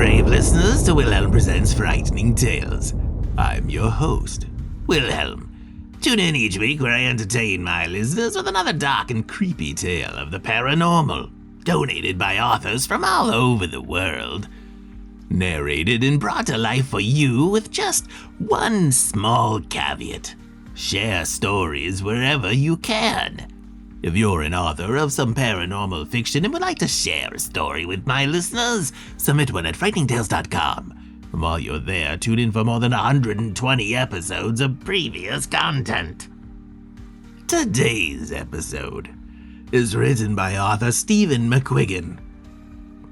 brave listeners to Wilhelm Presents Frightening Tales. I'm your host, Wilhelm. Tune in each week where I entertain my listeners with another dark and creepy tale of the paranormal, donated by authors from all over the world. Narrated and brought to life for you with just one small caveat. Share stories wherever you can. If you're an author of some paranormal fiction and would like to share a story with my listeners, submit one at frighteningtales.com. And while you're there, tune in for more than 120 episodes of previous content. Today's episode is written by author STEPHEN MCQUIGGAN,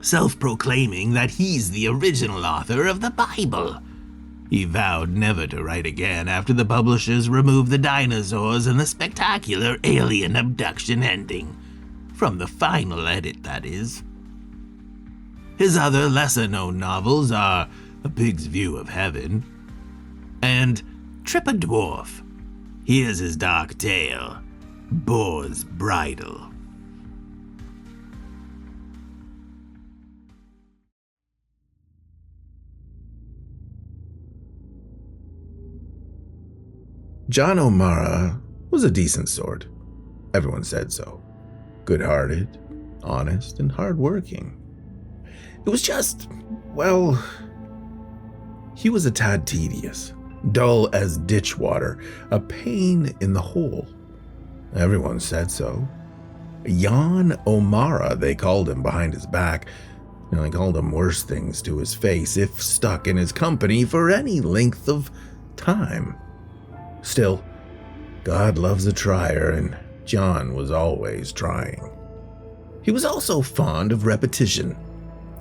self-proclaiming that he's the original author of the Bible. He vowed never to write again after the publishers removed the dinosaurs and the spectacular alien abduction ending. From the final edit, that is. His other lesser-known novels are A Pig's View of Heaven and Trip a Dwarf. Here's his dark tale, Boar's Bridle. John O'Mara was a decent sort. Everyone said so. Good-hearted, honest, and hard-working. It was just, well, he was a tad tedious, dull as ditch water, a pain in the hole. Everyone said so. Jan O'Mara, they called him behind his back. And they called him worse things to his face if stuck in his company for any length of time. Still, God loves a trier, and John was always trying. He was also fond of repetition.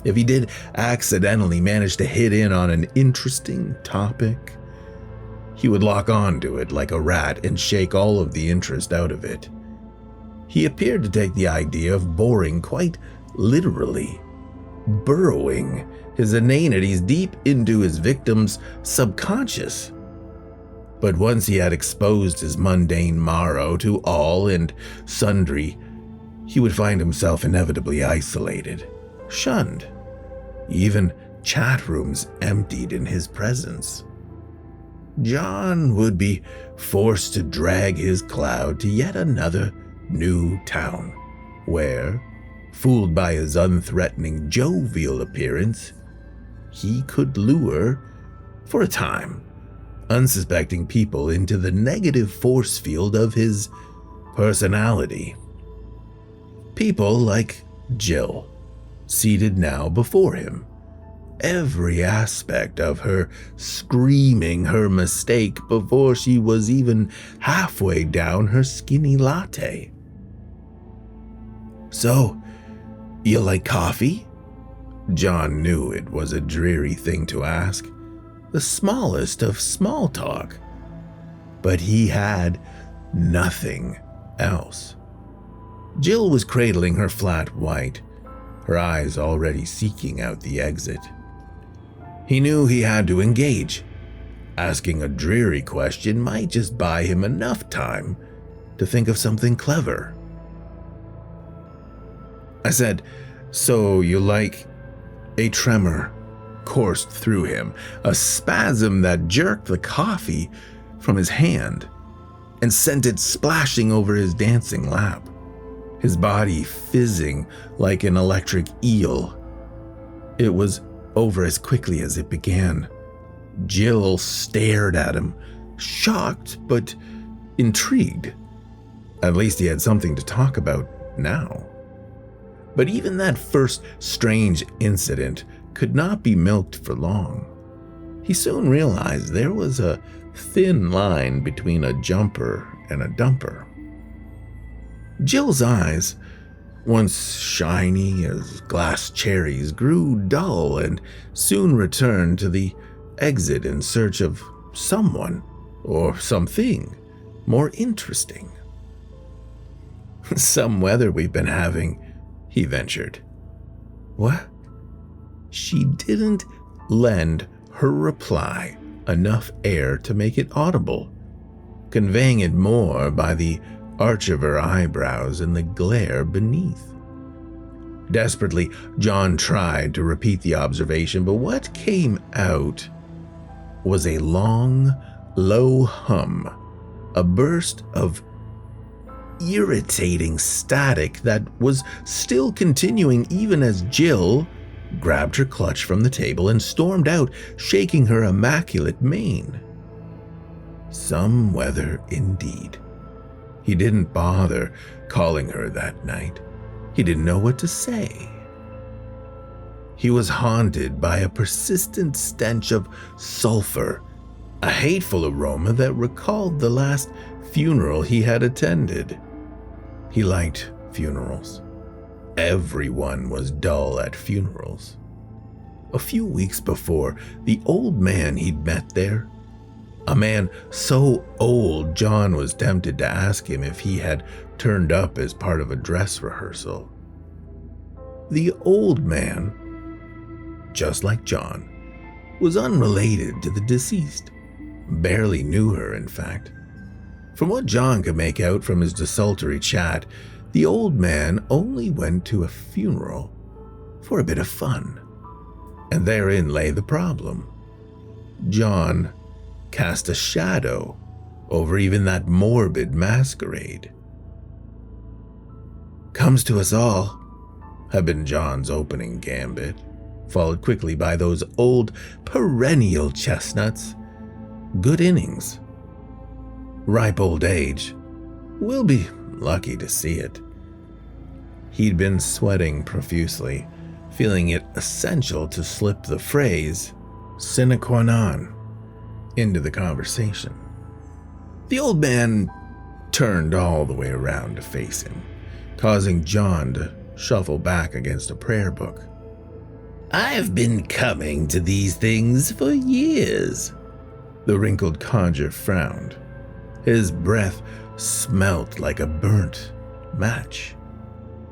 If he did accidentally manage to hit in on an interesting topic, he would lock on to it like a rat and shake all of the interest out of it. He appeared to take the idea of boring quite literally, burrowing his inanities deep into his victim's subconscious. But once he had exposed his mundane marrow to all and sundry, he would find himself inevitably isolated, shunned, even chat rooms emptied in his presence. John would be forced to drag his cloud to yet another new town, where, fooled by his unthreatening, jovial appearance, he could lure, for a time, unsuspecting people into the negative force field of his personality. People like Jill, seated now before him, every aspect of her screaming her mistake before she was even halfway down her skinny latte. "So, you like coffee?" John knew it was a dreary thing to ask, the smallest of small talk, but he had nothing else. Jill was cradling her flat white, her eyes already seeking out the exit. He knew he had to engage. Asking a dreary question might just buy him enough time to think of something clever. I said, "So you like..." A tremor coursed through him, a spasm that jerked the coffee from his hand and sent it splashing over his dancing lap, his body fizzing like an electric eel. It was over as quickly as it began. Jill stared at him, shocked but intrigued. At least he had something to talk about now. But even that first strange incident could not be milked for long. He soon realized there was a thin line between a jumper and a dumper. Jill's eyes, once shiny as glass cherries, grew dull and soon returned to the exit in search of someone or something more interesting. "Some weather we've been having," he ventured. "What?" She didn't lend her reply enough air to make it audible, conveying it more by the arch of her eyebrows and the glare beneath. Desperately, John tried to repeat the observation, but what came out was a long, low hum, a burst of irritating static that was still continuing even as Jill grabbed her clutch from the table and stormed out, shaking her immaculate mane. Some weather indeed. He didn't bother calling her that night. He didn't know what to say. He was haunted by a persistent stench of sulfur, a hateful aroma that recalled the last funeral he had attended. He liked funerals. Everyone was dull at funerals. A few weeks before, the old man he'd met there, a man so old John was tempted to ask him if he had turned up as part of a dress rehearsal. The old man, just like John, was unrelated to the deceased. Barely knew her, in fact. From what John could make out from his desultory chat, the old man only went to a funeral for a bit of fun. And therein lay the problem. John cast a shadow over even that morbid masquerade. "Comes to us all," had been John's opening gambit, followed quickly by those old perennial chestnuts. Good innings. Ripe old age. We'll be lucky to see it. He'd been sweating profusely, feeling it essential to slip the phrase sine qua non into the conversation. The old man turned all the way around to face him, causing John to shuffle back against a prayer book. "I've been coming to these things for years." The wrinkled conjuror frowned. His breath smelt like a burnt match.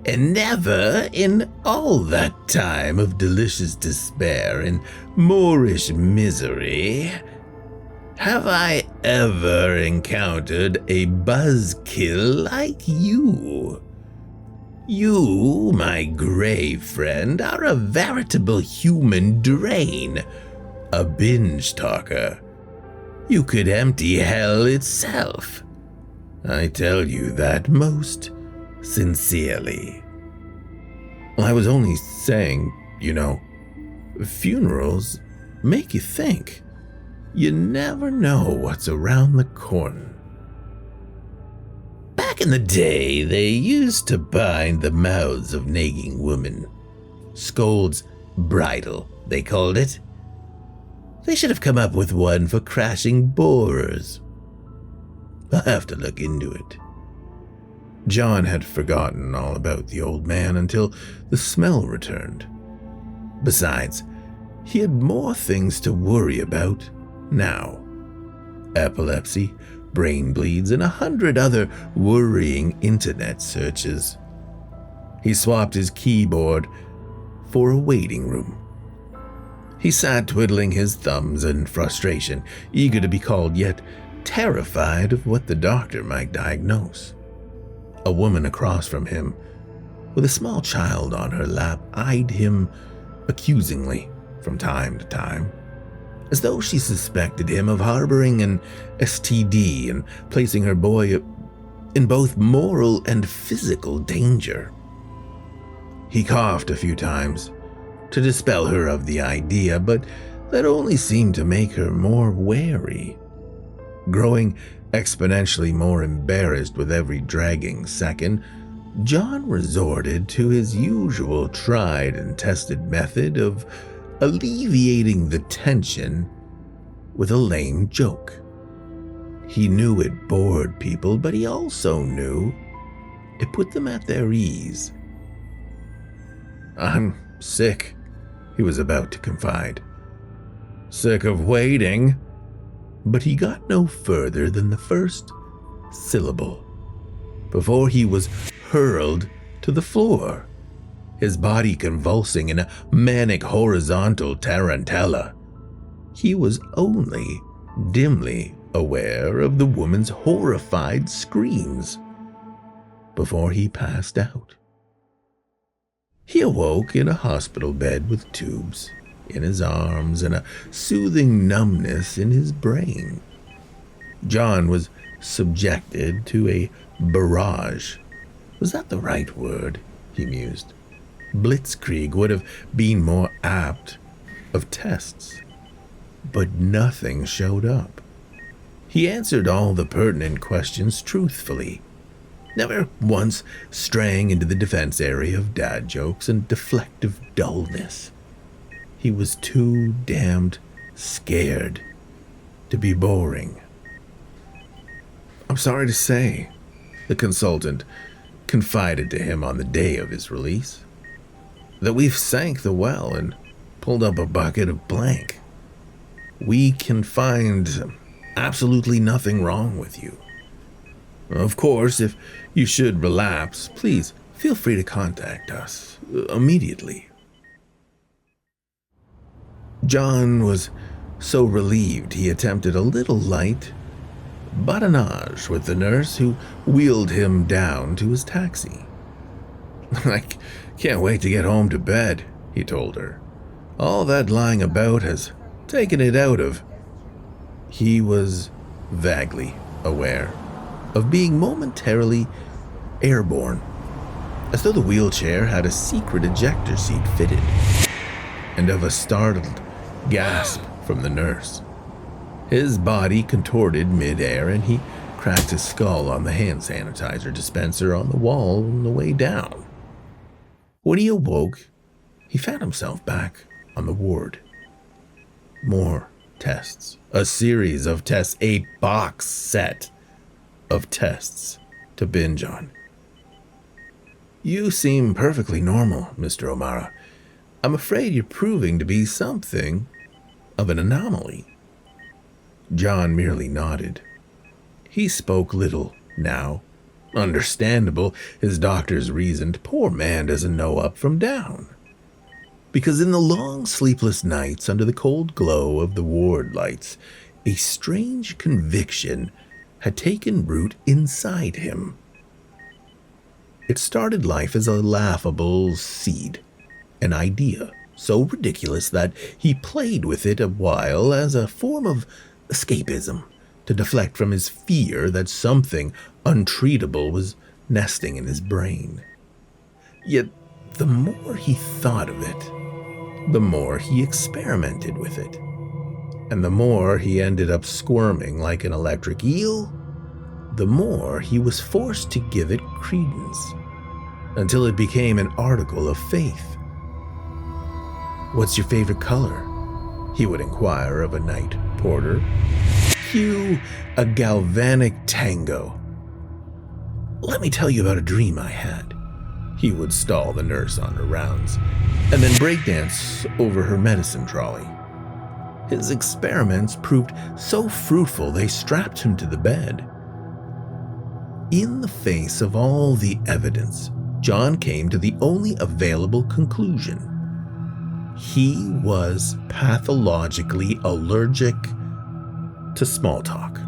"And never in all that time of delicious despair and Moorish misery have I ever encountered a buzzkill like you. You, my grave friend, are a veritable human drain, a binge talker. You could empty hell itself. I tell you that most sincerely." "I was only saying, funerals make you think. You never know what's around the corner." "Back in the day, they used to bind the mouths of nagging women. Scold's bridle, they called it. They should have come up with one for crashing borers. I'll have to look into it." John had forgotten all about the old man until the smell returned. Besides, he had more things to worry about now. Epilepsy, brain bleeds, and 100 other worrying internet searches. He swapped his keyboard for a waiting room. He sat twiddling his thumbs in frustration, eager to be called, yet terrified of what the doctor might diagnose. A woman across from him, with a small child on her lap, eyed him accusingly from time to time, as though she suspected him of harboring an STD and placing her boy in both moral and physical danger. He coughed a few times to dispel her of the idea, but that only seemed to make her more wary. Growing exponentially more embarrassed with every dragging second, John resorted to his usual tried and tested method of alleviating the tension with a lame joke. He knew it bored people, but he also knew it put them at their ease. "I'm sick," he was about to confide. "Sick of waiting." But he got no further than the first syllable before he was hurled to the floor, his body convulsing in a manic horizontal tarantella. He was only dimly aware of the woman's horrified screams before he passed out. He awoke in a hospital bed with tubes in his arms and a soothing numbness in his brain. John was subjected to a barrage. Was that the right word? He mused. Blitzkrieg would have been more apt of tests. But nothing showed up. He answered all the pertinent questions truthfully, never once straying into the defense area of dad jokes and deflective dullness. He was too damned scared to be boring. I'm sorry to say, the consultant confided to him on the day of his release, that we've sank the well and pulled up a bucket of blank. We can find absolutely nothing wrong with you. Of course, if you should relapse, please feel free to contact us immediately. John was so relieved he attempted a little light badinage with the nurse who wheeled him down to his taxi. I can't wait to get home to bed, he told her. All that lying about has taken it out of. He was vaguely aware of being momentarily airborne, as though the wheelchair had a secret ejector seat fitted, and of a startled gasp from the nurse. His body contorted mid-air, and he cracked his skull on the hand sanitizer dispenser on the wall on the way down. When he awoke, he found himself back on the ward. More tests. A series of tests. A box set of tests to binge on. You seem perfectly normal, Mr. O'Mara. I'm afraid you're proving to be something of an anomaly. John merely nodded. He spoke little now. Understandable, his doctors reasoned. Poor man doesn't know up from down. Because in the long sleepless nights under the cold glow of the ward lights, a strange conviction had taken root inside him. It started life as a laughable seed, an idea so ridiculous that he played with it a while as a form of escapism to deflect from his fear that something untreatable was nesting in his brain. Yet the more he thought of it, the more he experimented with it, and the more he ended up squirming like an electric eel, the more he was forced to give it credence, until it became an article of faith. What's your favorite color? He would inquire of a night porter. Cue a galvanic tango. Let me tell you about a dream I had. He would stall the nurse on her rounds, and then breakdance over her medicine trolley. His experiments proved so fruitful they strapped him to the bed. In the face of all the evidence, John came to the only available conclusion. He was pathologically allergic to small talk.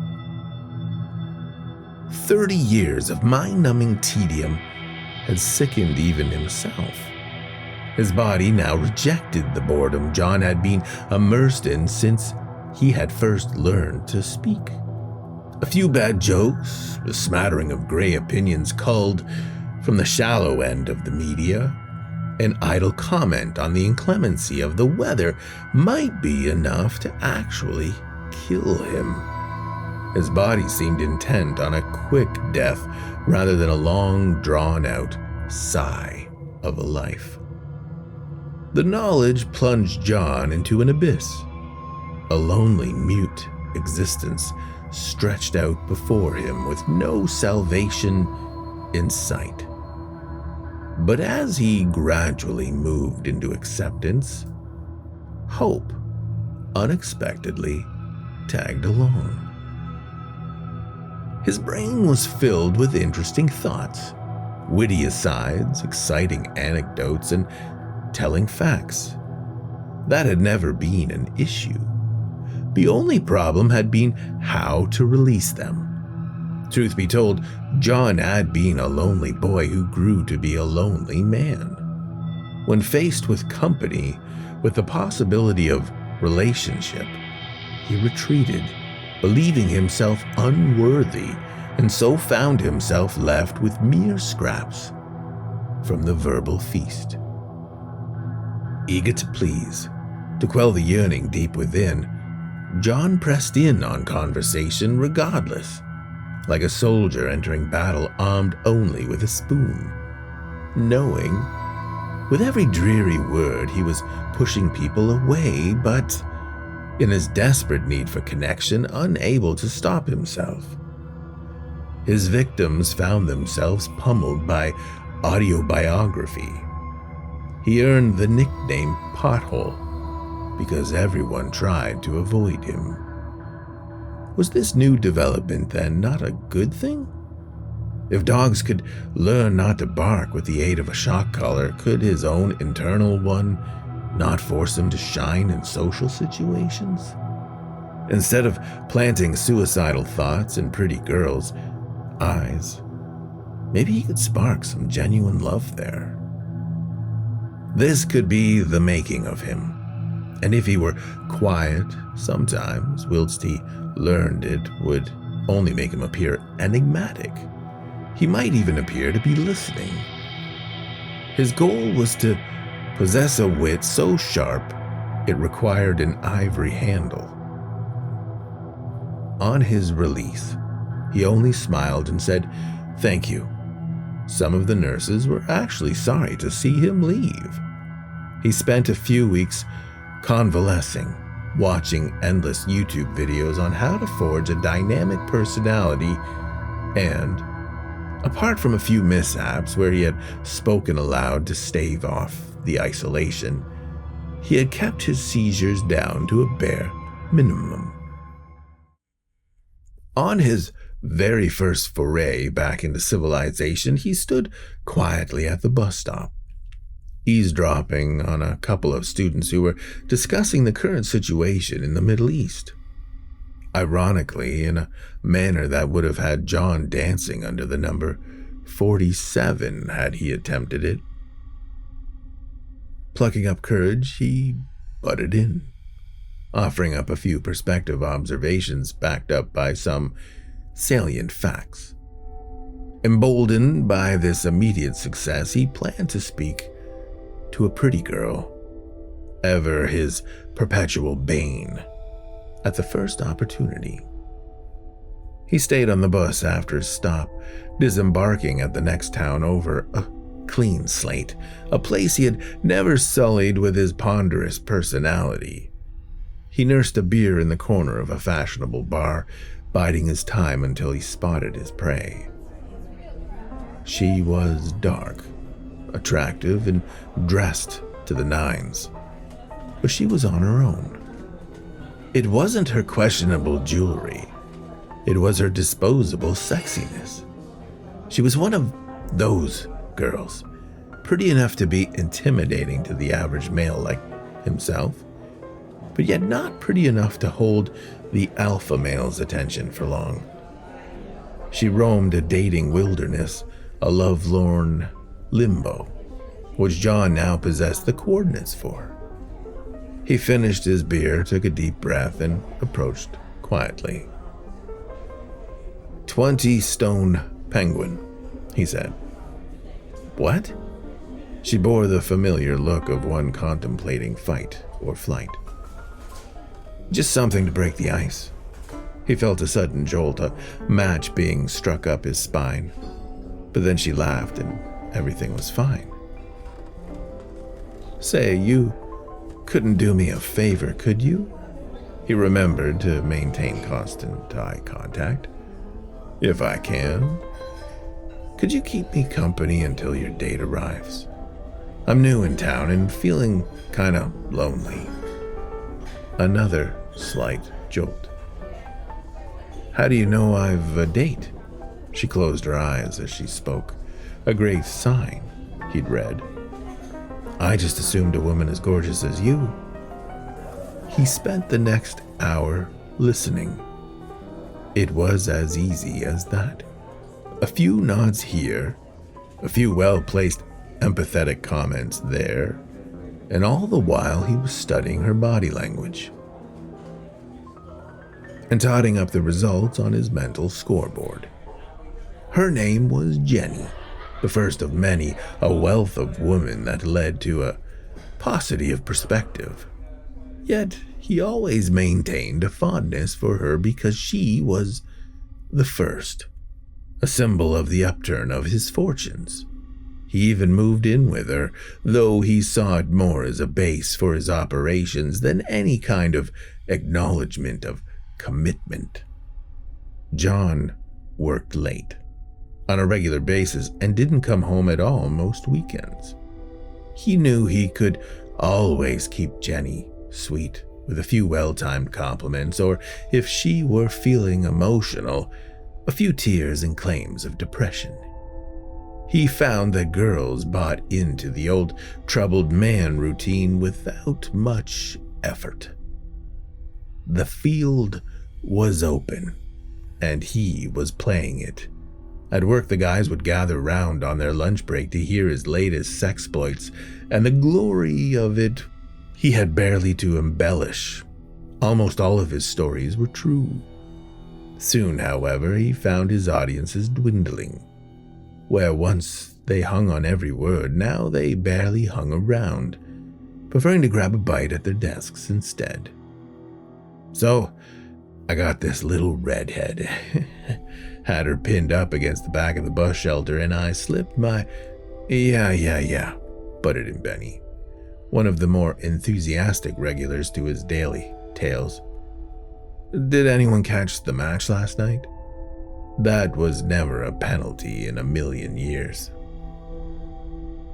30 years of mind-numbing tedium had sickened even himself. His body now rejected the boredom John had been immersed in since he had first learned to speak. A few bad jokes, a smattering of gray opinions culled from the shallow end of the media, an idle comment on the inclemency of the weather might be enough to actually kill him. His body seemed intent on a quick death rather than a long, drawn-out sigh of a life. The knowledge plunged John into an abyss. A lonely, mute existence stretched out before him with no salvation in sight. But as he gradually moved into acceptance, hope unexpectedly tagged along. His brain was filled with interesting thoughts, witty asides, exciting anecdotes, and telling facts. That had never been an issue. The only problem had been how to release them. Truth be told, John had been a lonely boy who grew to be a lonely man. when faced with company with the possibility of relationship, he retreated, believing himself unworthy, and so found himself left with mere scraps from the verbal feast. Eager to please, to quell the yearning deep within, John pressed in on conversation regardless, like a soldier entering battle armed only with a spoon, knowing with every dreary word he was pushing people away, but in his desperate need for connection, unable to stop himself. His victims found themselves pummeled by autobiography. He earned the nickname Pothole because everyone tried to avoid him. Was this new development then not a good thing? If dogs could learn not to bark with the aid of a shock collar, could his own internal one not force him to shine in social situations? Instead of planting suicidal thoughts in pretty girls' eyes, maybe he could spark some genuine love there. This could be the making of him. And if he were quiet sometimes, whilst he learned, it would only make him appear enigmatic. He might even appear to be listening. His goal was to possess a wit so sharp it required an ivory handle. On his release, he only smiled and said, "Thank you." Some of the nurses were actually sorry to see him leave. He spent a few weeks convalescing, watching endless YouTube videos on how to forge a dynamic personality, and, apart from a few mishaps where he had spoken aloud to stave off the isolation, he had kept his seizures down to a bare minimum. On his very first foray back into civilization, he stood quietly at the bus stop, eavesdropping on a couple of students who were discussing the current situation in the Middle East. Ironically, in a manner that would have had John dancing under the number 47 had he attempted it. Plucking up courage, he butted in, offering up a few perspective observations backed up by some salient facts. Emboldened by this immediate success, he planned to speak to a pretty girl, ever his perpetual bane, at the first opportunity. He stayed on the bus after his stop, disembarking at the next town over, a clean slate, a place he had never sullied with his ponderous personality. He nursed a beer in the corner of a fashionable bar, biding his time until he spotted his prey. She was dark, attractive, and dressed to the nines, but she was on her own. It wasn't her questionable jewelry. It was her disposable sexiness. She was one of those girls, pretty enough to be intimidating to the average male like himself, but yet not pretty enough to hold the alpha male's attention for long. She roamed a dating wilderness, a lovelorn limbo, which John now possessed the coordinates for. He finished his beer, took a deep breath, and approached quietly. 20-stone penguin, he said. What? She bore the familiar look of one contemplating fight or flight. Just something to break the ice. He felt a sudden jolt, a match being struck up his spine. But then she laughed and everything was fine. Say, you couldn't do me a favor, could you? He remembered to maintain constant eye contact. If I can. Could you keep me company until your date arrives? I'm new in town and feeling kinda lonely. Another slight jolt. How do you know I've a date? She closed her eyes as she spoke, a great sign he'd read. I just assumed a woman as gorgeous as you. He spent the next hour listening. It was as easy as that. A few nods here, a few well-placed empathetic comments there, and all the while he was studying her body language and totting up the results on his mental scoreboard. Her name was Jenny, the first of many, a wealth of women that led to a paucity of perspective. Yet he always maintained a fondness for her because she was the first, a symbol of the upturn of his fortunes. He even moved in with her, though he saw it more as a base for his operations than any kind of acknowledgement of commitment. John worked late, on a regular basis, and didn't come home at all most weekends. He knew he could always keep Jenny sweet with a few well-timed compliments, or if she were feeling emotional, a few tears and claims of depression. He found that girls bought into the old troubled man routine without much effort. The field was open, and he was playing it. At work, the guys would gather round on their lunch break to hear his latest sexploits, and the glory of it he had barely to embellish. Almost all of his stories were true. Soon, however, he found his audiences dwindling. Where once they hung on every word, now they barely hung around, preferring to grab a bite at their desks instead. So, I got this little redhead, had her pinned up against the back of the bus shelter, and I slipped my yeah, butted in Benny, one of the more enthusiastic regulars to his daily tales. Did anyone catch the match last night? That was never a penalty in a million years.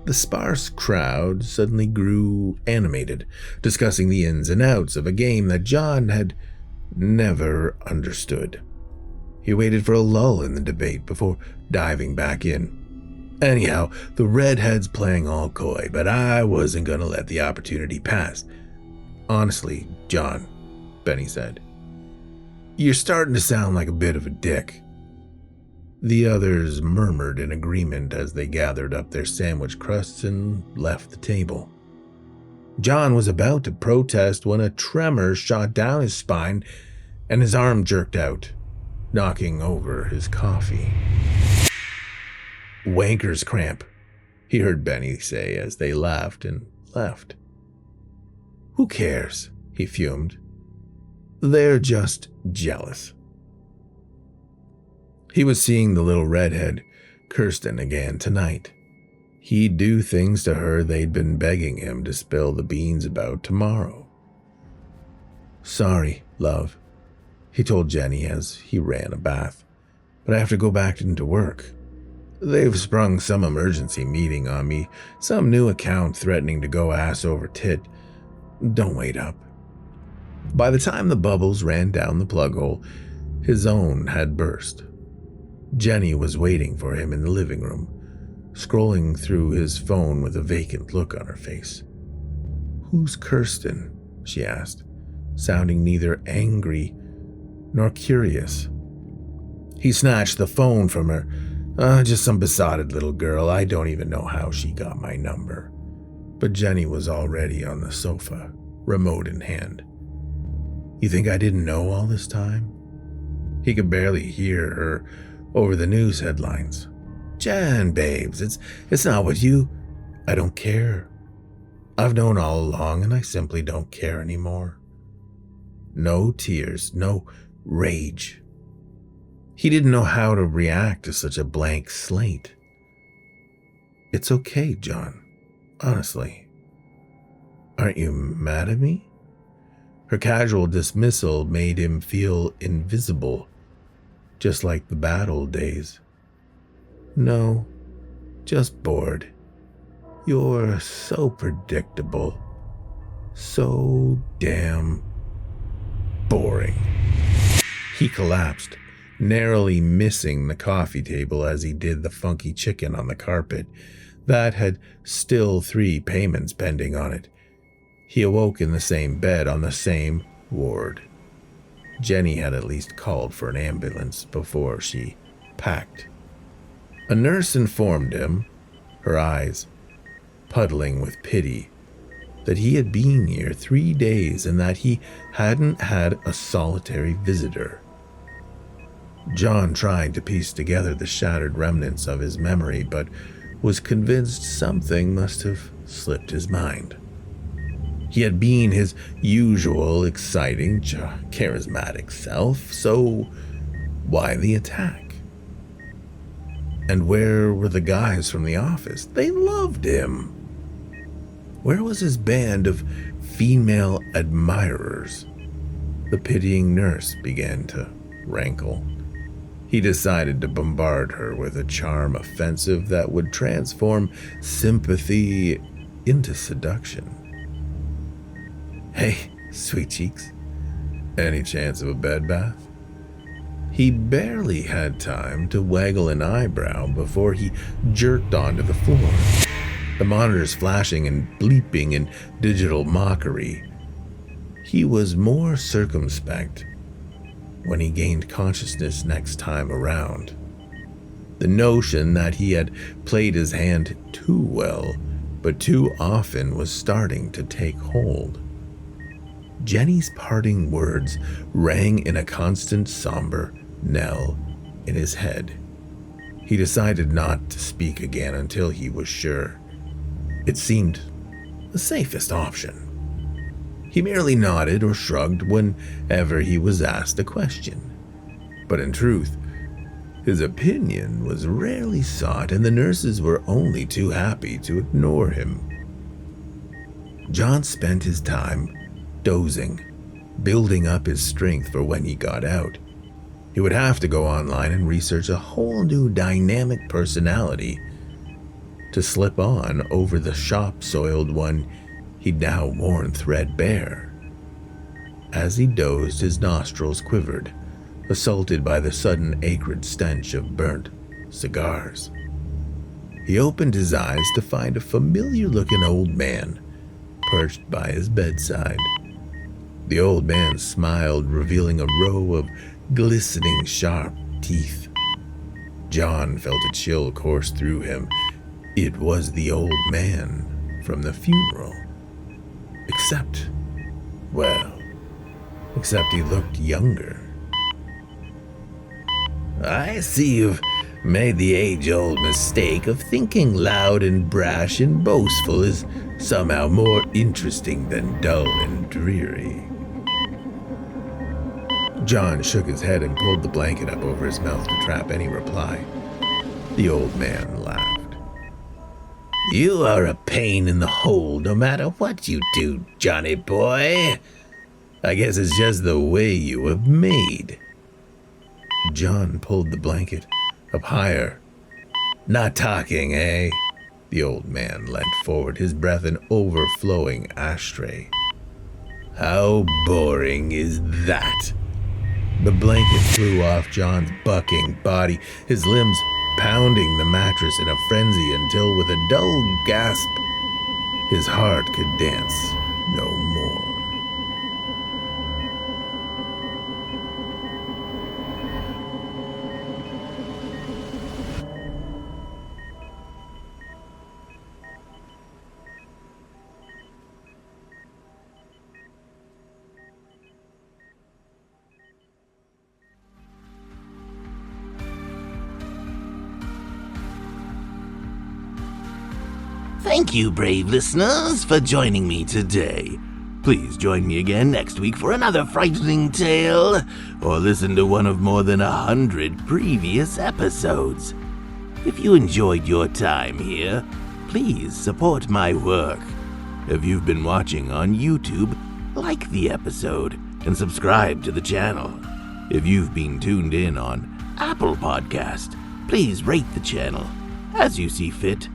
The sparse crowd suddenly grew animated, discussing the ins and outs of a game that John had never understood. He waited for a lull in the debate before diving back in. Anyhow, the redhead's playing all coy, but I wasn't going to let the opportunity pass. Honestly, John, Benny said, you're starting to sound like a bit of a dick. The others murmured in agreement as they gathered up their sandwich crusts and left the table. John was about to protest when a tremor shot down his spine and his arm jerked out, knocking over his coffee. Wanker's cramp, he heard Benny say as they laughed and left. Who cares? He fumed. They're just jealous. He was seeing the little redhead, Kirsten, again tonight. He'd do things to her they'd been begging him to spill the beans about tomorrow. Sorry, love, he told Jenny as he ran a bath, but I have to go back into work. They've sprung some emergency meeting on me, some new account threatening to go ass over tit. Don't wait up. By the time the bubbles ran down the plug hole, his own had burst. Jenny was waiting for him in the living room, scrolling through his phone with a vacant look on her face. Who's Kirsten? She asked, sounding neither angry nor curious. He snatched the phone from her. Just some besotted little girl. I don't even know how she got my number. But Jenny was already on the sofa, remote in hand. You think I didn't know all this time? He could barely hear her over the news headlines. Jen, babes, it's not what you... I don't care. I've known all along, and I simply don't care anymore. No tears, no rage. He didn't know how to react to such a blank slate. It's okay, John. Honestly. Aren't you mad at me? Her casual dismissal made him feel invisible, just like the bad old days. No, just bored. You're so predictable. So damn boring. He collapsed, narrowly missing the coffee table as he did the funky chicken on the carpet that had still 3 payments pending on it. He awoke in the same bed on the same ward. Jenny had at least called for an ambulance before she packed. A nurse informed him, her eyes puddling with pity that he had been here 3 days and that he hadn't had a solitary visitor. John tried to piece together the shattered remnants of his memory, but was convinced something must have slipped his mind. He had been his usual exciting, charismatic self, so why the attack? And where were the guys from the office? They loved him. Where was his band of female admirers? The pitying nurse began to rankle. He decided to bombard her with a charm offensive that would transform sympathy into seduction. "Hey, sweet cheeks, any chance of a bed bath?" He barely had time to waggle an eyebrow before he jerked onto the floor, the monitors flashing and bleeping in digital mockery. He was more circumspect when he gained consciousness next time around. The notion that he had played his hand too well, but too often, was starting to take hold. Jenny's parting words rang in a constant somber knell in his head. He decided not to speak again until he was sure. It seemed the safest option. He merely nodded or shrugged whenever he was asked a question. But in truth, his opinion was rarely sought, and the nurses were only too happy to ignore him. John spent his time dozing, building up his strength for when he got out. He would have to go online and research a whole new dynamic personality to slip on over the shop-soiled one he'd now worn threadbare. As he dozed, his nostrils quivered, assaulted by the sudden acrid stench of burnt cigars. He opened his eyes to find a familiar-looking old man perched by his bedside. The old man smiled, revealing a row of glistening, sharp teeth. John felt a chill course through him. It was the old man from the funeral. Except he looked younger. "I see you've made the age-old mistake of thinking loud and brash and boastful is somehow more interesting than dull and dreary." John shook his head and pulled the blanket up over his mouth to trap any reply. The old man laughed. "You are a pain in the hole no matter what you do, Johnny boy. I guess it's just the way you were made." John pulled the blanket up higher. "Not talking, eh?" The old man leant forward, his breath an overflowing ashtray. "How boring is that?" The blanket flew off John's bucking body, his limbs pounding the mattress in a frenzy until, with a dull gasp, his heart could dance no more. Thank you, brave listeners, for joining me today. Please join me again next week for another frightening tale, or listen to one of more than 100 previous episodes. If you enjoyed your time here, please support my work. If you've been watching on YouTube, like the episode and subscribe to the channel. If you've been tuned in on Apple Podcast, please rate the channel as you see fit.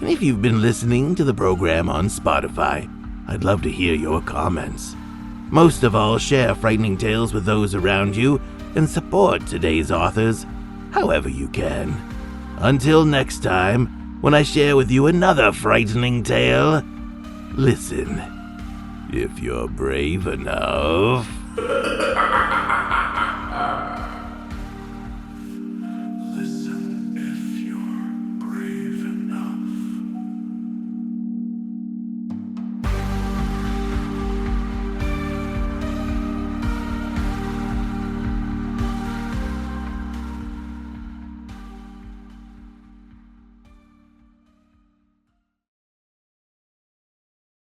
And if you've been listening to the program on Spotify, I'd love to hear your comments. Most of all, share frightening tales with those around you and support today's authors however you can. Until next time, when I share with you another frightening tale, listen if you're brave enough.